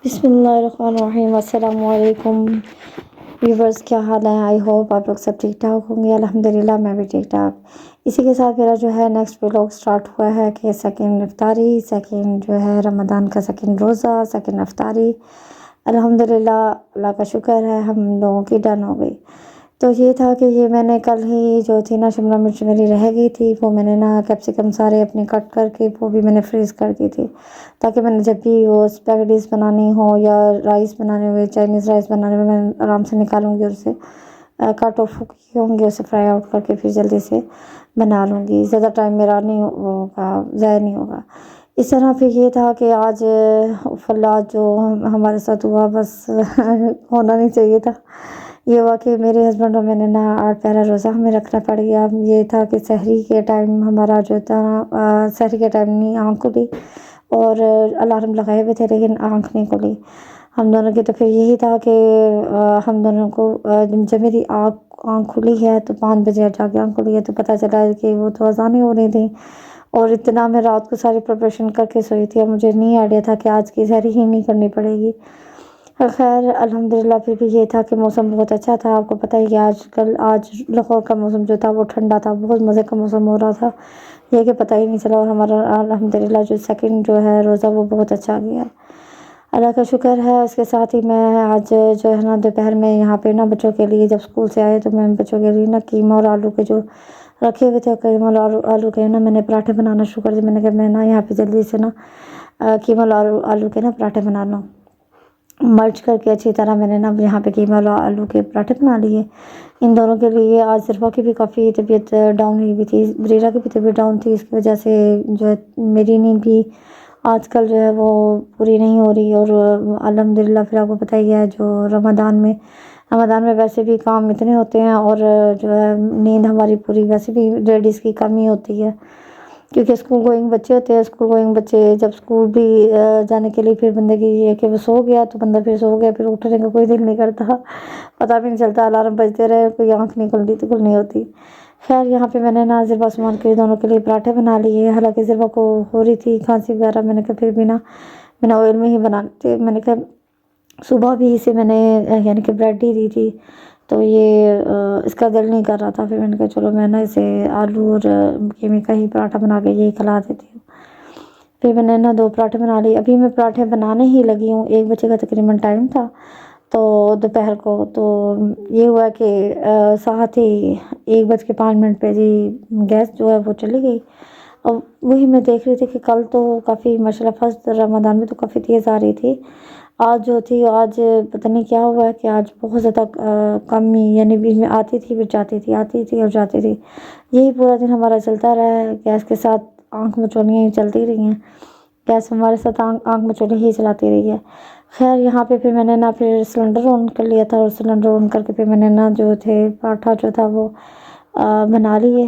بسم اللہ الرحمن الرحیم۔ السلام علیکم ویورز، کیا حال ہے؟ آئی ہوپ آپ لوگ سب ٹھیک ٹھاک ہوں گے۔ الحمدللہ میں بھی ٹھیک ٹھاک۔ اسی کے ساتھ میرا جو ہے نیکسٹ ولاگ سٹارٹ ہوا ہے کہ سیکنڈ افطاری، سیکنڈ جو ہے رمضان کا سیکنڈ روزہ، سیکنڈ افطاری۔ الحمدللہ اللہ کا شکر ہے ہم لوگوں کی ڈن ہو گئی۔ تو یہ تھا کہ یہ میں نے کل ہی جو تھی نا شملہ مرچ میری رہ گئی تھی، وہ میں نے نا کیپسیکم سارے اپنے کٹ کر کے وہ بھی میں نے فریز کر دی تھی، تاکہ میں نے جب بھی وہ اسپیگٹیز بنانی ہو یا رائس بنانے ہوئے، چائنیز رائس بنانے ہوئے، میں آرام سے نکالوں گی اور اسے کٹ آف کی ہوں گی، اسے فرائی آؤٹ کر کے پھر جلدی سے بنا لوں گی، زیادہ ٹائم میرا نہیں ہوگا، ضائع نہیں ہوگا۔ اس طرح پھر یہ تھا کہ آج فلا جو ہمارے ساتھ ہوا بس ہونا نہیں چاہیے تھا۔ یہ ہوا کہ میرے ہسبینڈ اور میں نے نا 8 پہرا روزہ ہمیں رکھنا پڑ گیا۔ یہ تھا کہ سحری کے ٹائم ہمارا جو تھا سحری کے ٹائم نہیں آنکھ کھلی اور الارم لگائے ہوئے تھے لیکن آنکھ نہیں کھلی ہم دونوں کی۔ تو پھر یہی تھا کہ ہم دونوں کو جب میری آنکھ کھلی ہے تو 5 بجے جا کے آنکھ کھلی ہے تو پتہ چلا کہ وہ تو اذانیں ہو رہی تھیں، اور اتنا میں رات کو ساری پریپریشن کر کے سوئی تھی اور مجھے نہیں آئیڈیا تھا کہ آج کی سحری ہی نہیں کرنی پڑے گی۔ خیر الحمدللہ پھر بھی یہ تھا کہ موسم بہت اچھا تھا۔ آپ کو پتہ ہی کہ آج لاہور کا موسم جو تھا وہ ٹھنڈا تھا، بہت مزے کا موسم ہو رہا تھا، یہ کہ پتہ ہی نہیں چلا، اور ہمارا الحمدللہ جو سیکنڈ جو ہے روزہ وہ بہت اچھا گیا، اللہ کا شکر ہے۔ اس کے ساتھ ہی میں آج جو ہے نا دوپہر میں یہاں پہ نا بچوں کے لیے جب اسکول سے آئے تو میں بچوں کے لیے نا قیمہ اور آلو کے جو رکھے ہوئے تھے، قیمہ اور آلو کے نا میں نے پراٹھے بنانا شروع کر دیے۔ میں نے کہا میں نا یہاں پہ جلدی سے نا قیمہ اور آلو کے نا پراٹھے بنا لوں، مرچ کر کے اچھی طرح میں نے نا یہاں پہ قیمہ اور آلو کے پراٹھے بنا لیے ان دونوں کے لیے۔ آج صرفہ کی بھی کافی طبیعت ڈاؤن ہوئی تھی، بریرہ کی بھی طبیعت ڈاؤن تھی، اس کی وجہ سے جو ہے میری نیند بھی آج کل جو ہے وہ پوری نہیں ہو رہی، اور الحمدللہ پھر آپ کو پتہ ہی ہے جو رمضان میں ویسے بھی کام اتنے ہوتے ہیں، اور جو ہے نیند ہماری پوری ویسے بھی لیڈیز کی کم ہی ہوتی ہے، کیونکہ اسکول گوئنگ بچے ہوتے ہیں۔ اسکول گوئنگ بچے جب اسکول بھی جانے کے لیے پھر بندے کی یہ ہے کہ وہ سو گیا تو بندہ پھر سو گیا، پھر اٹھنے کا کوئی دل نہیں کرتا، پتہ بھی نہیں چلتا، الارم بجتے رہے کوئی آنکھ نہیں کھلتی تو کھل نہیں ہوتی۔ خیر یہاں پہ میں نے نا زربا عثمان کے دونوں کے لیے پراٹھے بنا لیے، حالانکہ زربا کو ہو رہی تھی کھانسی وغیرہ، میں نے کہا پھر بھی نا میں نے آئل میں ہی بنانے تھے، میں نے کہا صبح بھی اسے میں نے یعنی کہ بریڈ ہی دی تھی تو یہ اس کا دل نہیں کر رہا تھا، پھر میں نے کہا چلو میں نا اسے آلو اور قیمے کا ہی پراٹھا بنا کے یہی کھلا دیتی ہوں۔ پھر میں نے نا 2 پراٹھے بنا لیے، ابھی میں پراٹھے بنانے ہی لگی ہوں، 1 بجے کا تقریباً ٹائم تھا تو دوپہر کو، تو یہ ہوا کہ ساتھ ہی 1:05 پہ جی گیس جو ہے وہ چلی گئی، اور وہی میں دیکھ رہی تھی کہ کل تو کافی ماشاءاللہ فرسٹ رمضان میں تو کافی تیز آ رہی تھی، آج جو تھی آج پتہ نہیں کیا ہوا ہے کہ آج بہت زیادہ کمی، یعنی بیچ میں آتی تھی پھر جاتی تھی، آتی تھی اور جاتی تھی، یہی پورا دن ہمارا چلتا رہا ہے۔ گیس کے ساتھ آنکھ مچولیاں ہی چلتی رہی ہیں، گیس ہمارے ساتھ آنکھ مچولی ہی چلاتی رہی ہے۔ خیر یہاں پہ پھر میں نے نا پھر سلنڈر آن کر لیا تھا، اور سلنڈر آن کر کے پھر میں نے نا جو تھے پراٹھا جو تھا وہ بنا لیے،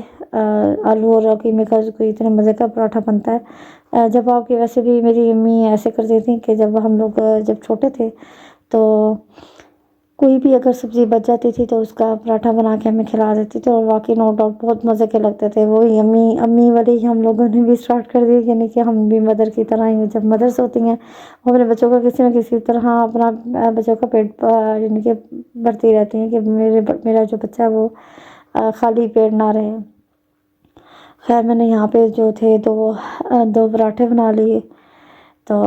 آلو اور قیمے کا کوئی اتنے مزے کا پراٹھا بنتا ہے۔ جب آپ کی ویسے بھی میری امی ایسے کرتی تھیں کہ جب ہم لوگ جب چھوٹے تھے تو کوئی بھی اگر سبزی بچ جاتی تھی تو اس کا پراٹھا بنا کے ہمیں کھلا دیتی تھی، اور واقعی نو ڈاؤٹ بہت مزے کے لگتے تھے۔ وہی امی والی ہم لوگوں نے بھی اسٹارٹ کر دی، یعنی کہ ہم بھی مدر کی طرح ہی، جب مدرس ہوتی ہیں وہ اپنے بچوں کا کسی نہ کسی طرح اپنا بچوں کا پیٹ یعنی کہ بھرتی رہتی ہیں کہ میرا جو بچہ ہے وہ خالی پیٹ نہ رہے۔ خیر میں نے یہاں پہ جو تھے 2 پراٹھے بنا لیے، تو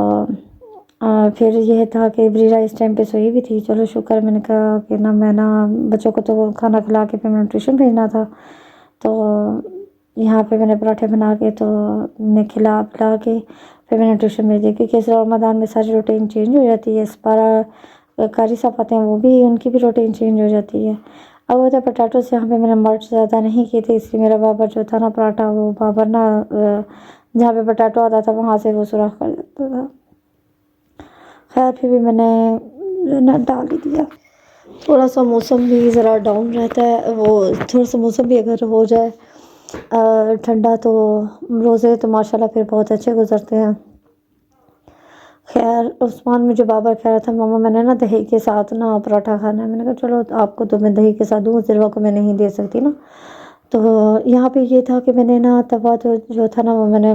پھر یہ تھا کہ بریرہ اس ٹائم پہ سوئی بھی تھی، چلو شکر، میں نے کہا کہ میں بچوں کو تو کھانا کھلا کے پھر میں نے ٹیوشن بھیجنا تھا، تو یہاں پہ میں نے پراٹھے بنا کے تو انہیں کھلا پلا کے پھر میں نے ٹیوشن بھیج دی، کیونکہ اس رمضان میں ساری روٹین چینج ہو جاتی ہے۔ سپارہ قاری صاحب آتے ہیں، وہ بھی ان کی بھی روٹین چینج ہو جاتی ہے۔ اب ہوتا ہے پٹیٹوز، یہاں پہ میں نے مرچ زیادہ نہیں کی تھی، اس لیے میرا بابا جو تھا نا پراٹھا، وہ بابا نا جہاں پہ پٹیٹو آتا تھا وہاں سے وہ سوراخ کر دیتا تھا۔ خیر پھر بھی میں نے نا ڈال ہی دیا، تھوڑا سا موسم بھی ذرا ڈاؤن رہتا ہے، وہ تھوڑا سا موسم بھی اگر ہو جائے ٹھنڈا تو روزے تو ماشاءاللہ پھر بہت اچھے گزرتے ہیں۔ خیر عثمان مجھے بابا کہہ رہا تھا ماما میں نے نا دہی کے ساتھ نا پراٹھا کھانا ہے، میں نے کہا چلو آپ کو تو میں دہی کے ساتھ دوں، زروا کو میں نہیں دے سکتی نا۔ تو یہاں پہ یہ تھا کہ میں نے نا توا جو تھا نا وہ میں نے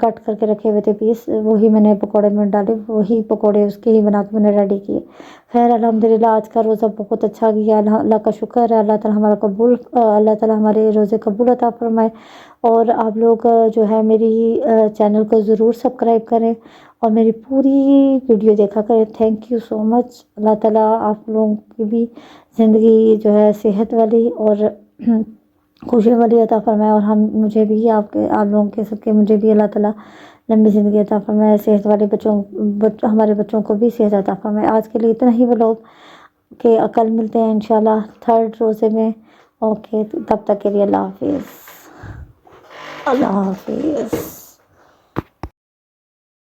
کٹ کر کے رکھے ہوئے تھے پیس، وہی میں نے پکوڑے میں ڈالے، وہی پکوڑے اس کے ہی بنا کے میں نے ریڈی کیے۔ خیر الحمدللہ آج کا روزہ بہت اچھا گیا، اللہ کا شکر ہے، اللہ تعالیٰ ہمارا قبول، اللہ تعالیٰ ہمارے روزے قبول عطا فرمائے۔ اور آپ لوگ جو ہے میری چینل کو ضرور سبسکرائب کریں اور میری پوری ویڈیو دیکھا کریں۔ تھینک یو سو مچ۔ اللہ تعالیٰ آپ لوگوں کی بھی زندگی جو ہے صحت والی اور خوشی والی عطا فرمائے، اور مجھے بھی آپ لوگوں کے سب کے مجھے بھی اللہ تعالیٰ لمبی زندگی عطا فرمائے، صحت والے ہمارے بچوں کو بھی صحت عطا فرمائے۔ آج کے لیے اتنا ہی بلوگ، کہ کل ملتے ہیں انشاءاللہ 3rd روزے میں۔ اوکے، تب تک کے لیے اللہ حافظ، اللہ حافظ۔